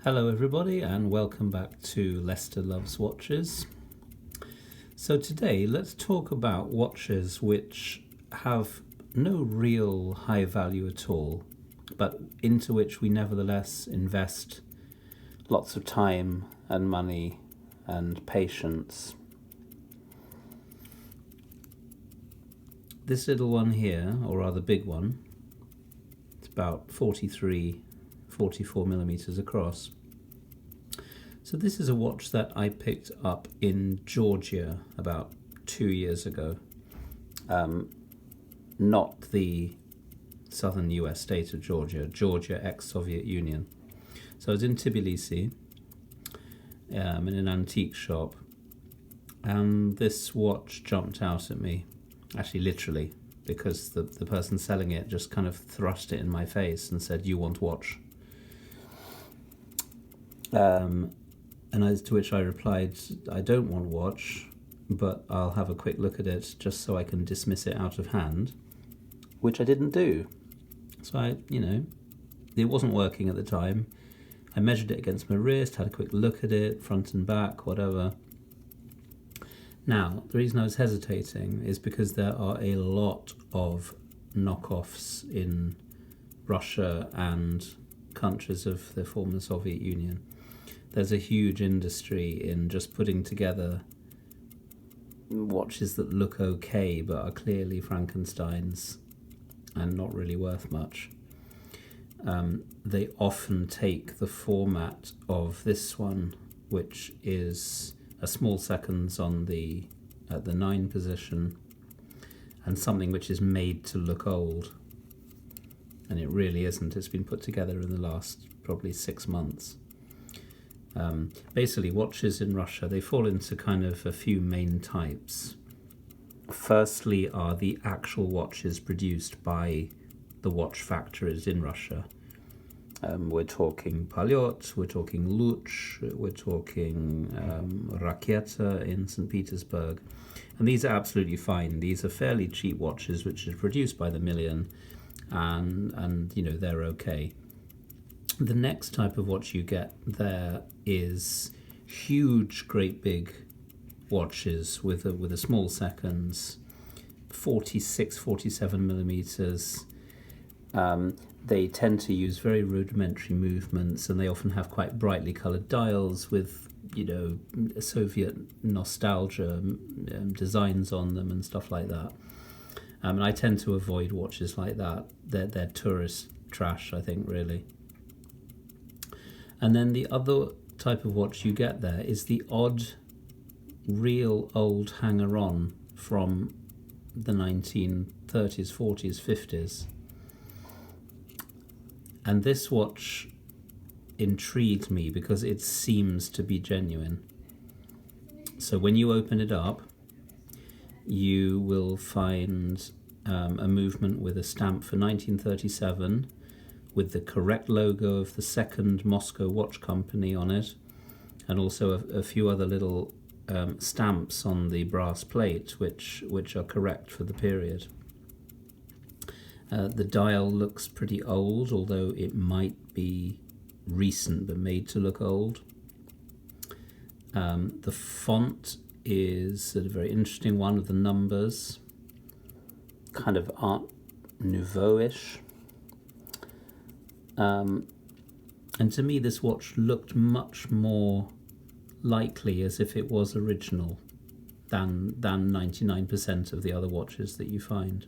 Hello everybody and welcome back to Lester Loves Watches. So today let's talk about watches which have no real high value at all, but into which we nevertheless invest lots of time and money and patience. This little one here, or rather big one, it's about 44 millimeters across. So this is a watch that I picked up in Georgia about 2 years ago. Not the southern US state of Georgia, Georgia ex-Soviet Union. So I was in Tbilisi in an antique shop, and this watch jumped out at me, actually literally, because the person selling it just kind of thrust it in my face and said, "You want watch?" And as to which I replied, "I don't want watch, but I'll have a quick look at it just so I can dismiss it out of hand," which I didn't do. So it wasn't working at the time. I measured it against my wrist, had a quick look at it, front and back, whatever. Now, the reason I was hesitating is because there are a lot of knockoffs in Russia and countries of the former Soviet Union. There's a huge industry in just putting together watches that look okay but are clearly Frankensteins and not really worth much. They often take the format of this one, which is a small seconds at the 9 position, and something which is made to look old. And it really isn't. It's been put together in the last probably 6 months. Basically, watches in Russia, they fall into kind of a few main types. Firstly are the actual watches produced by the watch factories in Russia. We're talking Polyot, we're talking Luch, we're talking Raketa in St. Petersburg. And these are absolutely fine. These are fairly cheap watches which are produced by the million, and they're okay. The next type of watch you get there is huge, great big watches with a small seconds, 46, 47 millimeters. They tend to use very rudimentary movements, and they often have quite brightly colored dials with Soviet nostalgia designs on them and stuff like that. And I tend to avoid watches like that. They're tourist trash, I think, really. And then the other type of watch you get there is the odd, real old hanger-on from the 1930s, 40s, 50s. And this watch intrigued me because it seems to be genuine. So when you open it up, you will find a movement with a stamp for 1937, with the correct logo of the second Moscow Watch Company on it, and also a few other little stamps on the brass plate which are correct for the period. The dial looks pretty old, although it might be recent but made to look old. The font is a very interesting one of the numbers, kind of Art Nouveau-ish. And to me this watch looked much more likely as if it was original than 99% of the other watches that you find.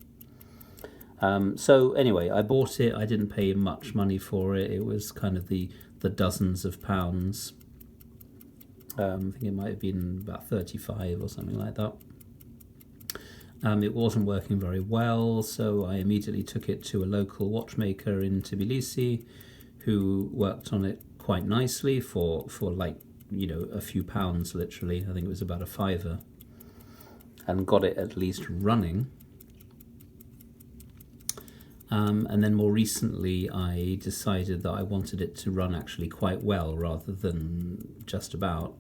So anyway, I bought it. I didn't pay much money for it. It was kind of the dozens of pounds. I think it might have been about 35 or something like that. It wasn't working very well, so I immediately took it to a local watchmaker in Tbilisi who worked on it quite nicely for a few pounds, literally. I think it was about a £5, and got it at least running. And then more recently I decided that I wanted it to run actually quite well rather than just about.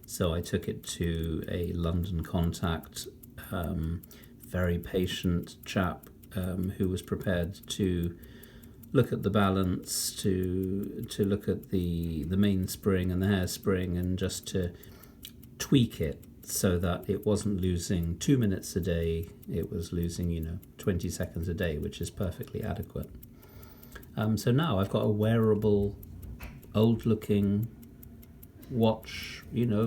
So I took it to a London contact, very patient chap who was prepared to look at the balance, to look at the mainspring and the hairspring, and just to tweak it so that it wasn't losing 2 minutes a day, it was losing 20 seconds a day, which is perfectly adequate. So now I've got a wearable, old looking watch,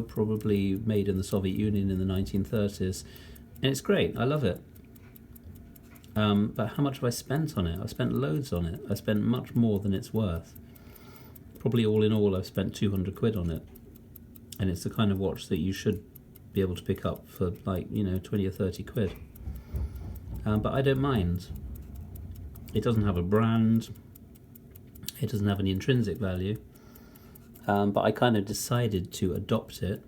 probably made in the Soviet Union in the 1930s, and it's great. I love it. But how much have I spent on it? I've spent loads on it. I spent much more than it's worth. Probably all in all, I've spent 200 quid on it. And it's the kind of watch that you should be able to pick up for 20 or 30 quid. But I don't mind. It doesn't have a brand. It doesn't have any intrinsic value. But I kind of decided to adopt it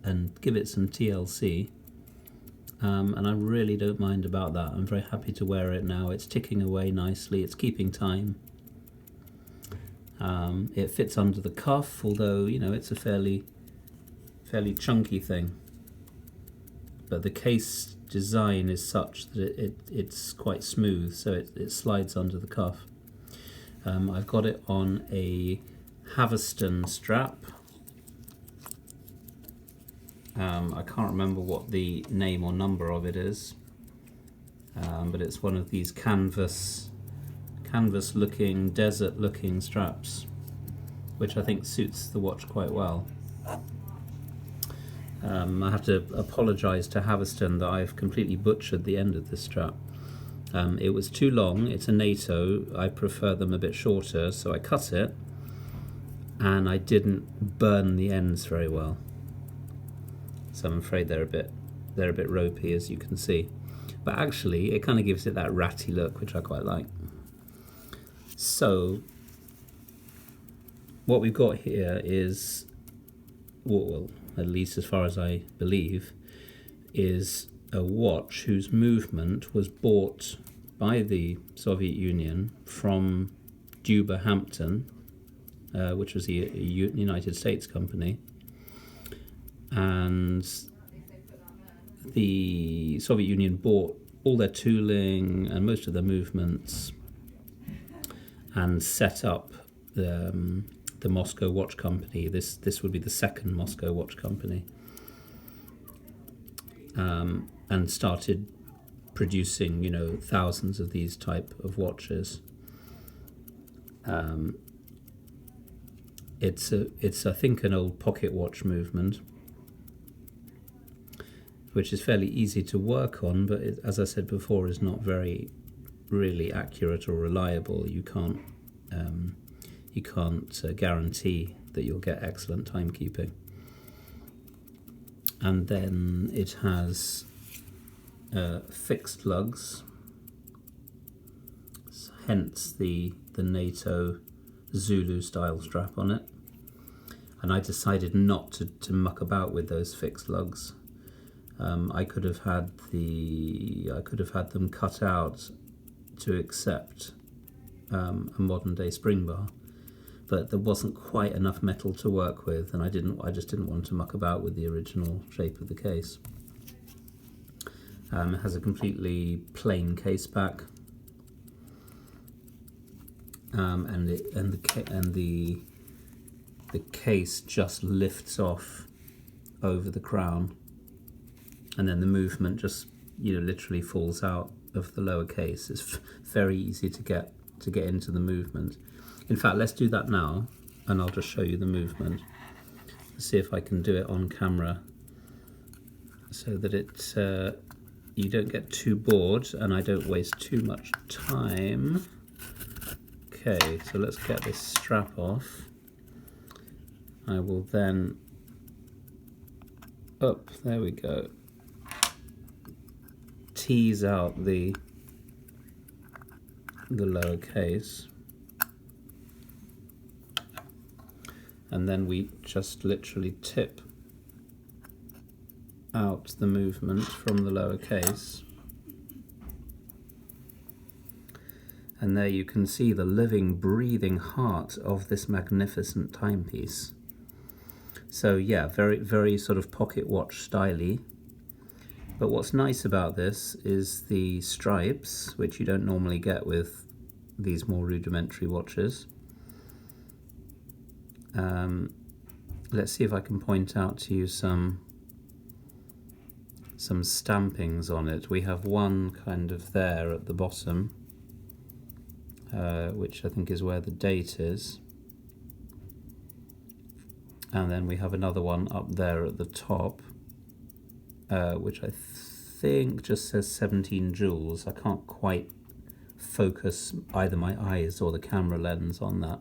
and give it some TLC. And I really don't mind about that. I'm very happy to wear it now. It's ticking away nicely. It's keeping time. It fits under the cuff, although it's a fairly chunky thing. But the case design is such that it's quite smooth, so it slides under the cuff. I've got it on a Haverston strap. I can't remember what the name or number of it is, but it's one of these canvas looking, desert looking straps, which I think suits the watch quite well. I have to apologise to Haverston that I've completely butchered the end of this strap. It was too long. It's a NATO. I prefer them a bit shorter, so I cut it, and I didn't burn the ends very well. So I'm afraid they're a bit ropey, as you can see. But actually, it kind of gives it that ratty look, which I quite like. So what we've got here is, well, at least as far as I believe, is a watch whose movement was bought by the Soviet Union from Duber Hampton, which was a United States company. And the Soviet Union bought all their tooling and most of their movements and set up the Moscow Watch Company. This would be the second Moscow Watch Company, and started producing thousands of these type of watches. It's I think an old pocket watch movement, which is fairly easy to work on, but as I said before, is not very really accurate or reliable. You can't guarantee that you'll get excellent timekeeping. And then it has fixed lugs, hence the NATO Zulu style strap on it. And I decided not to muck about with those fixed lugs. I could have had them cut out to accept a modern day spring bar, but there wasn't quite enough metal to work with, and I just didn't want to muck about with the original shape of the case. It has a completely plain case back, and the case just lifts off over the crown, and then the movement just literally falls out of the lower case. It's very easy to get into the movement. In fact, let's do that now, and I'll just show you the movement. Let's see if I can do it on camera so that you don't get too bored and I don't waste too much time. Okay, so let's get this strap off. I will then, there we go, tease out the lower case, and then we just literally tip out the movement from the lower case, and there you can see the living, breathing heart of this magnificent timepiece. So yeah, very, very sort of pocket watch styly. But what's nice about this is the stripes, which you don't normally get with these more rudimentary watches. Let's see if I can point out to you some stampings on it. We have one kind of there at the bottom, which I think is where the date is. And then we have another one up there at the top, which I think just says 17 joules. I can't quite focus either my eyes or the camera lens on that.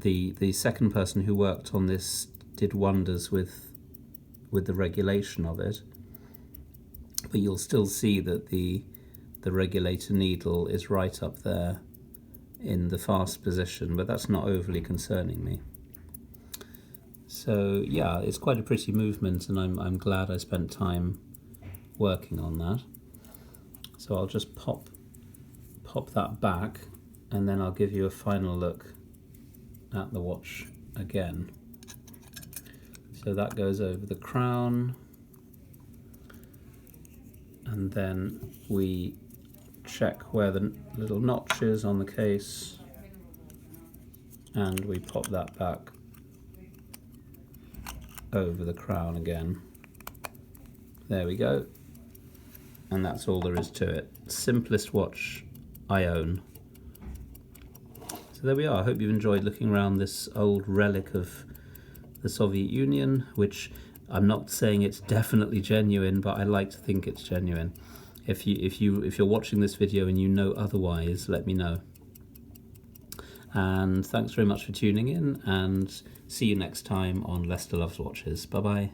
The second person who worked on this did wonders with the regulation of it, but you'll still see that the regulator needle is right up there in the fast position, but that's not overly concerning me. So yeah, it's quite a pretty movement, and I'm glad I spent time working on that. So I'll just pop that back, and then I'll give you a final look at the watch again. So that goes over the crown, and then we check where the little notch is on the case, and we pop that back over the crown again. There we go, and that's all there is to it. Simplest watch I own. So there we are. I hope you've enjoyed looking around this old relic of the Soviet Union, which I'm not saying it's definitely genuine, but I like to think it's genuine. If you're watching this video and you know otherwise, let me know. And thanks very much for tuning in, and see you next time on Lester Loves Watches. Bye bye.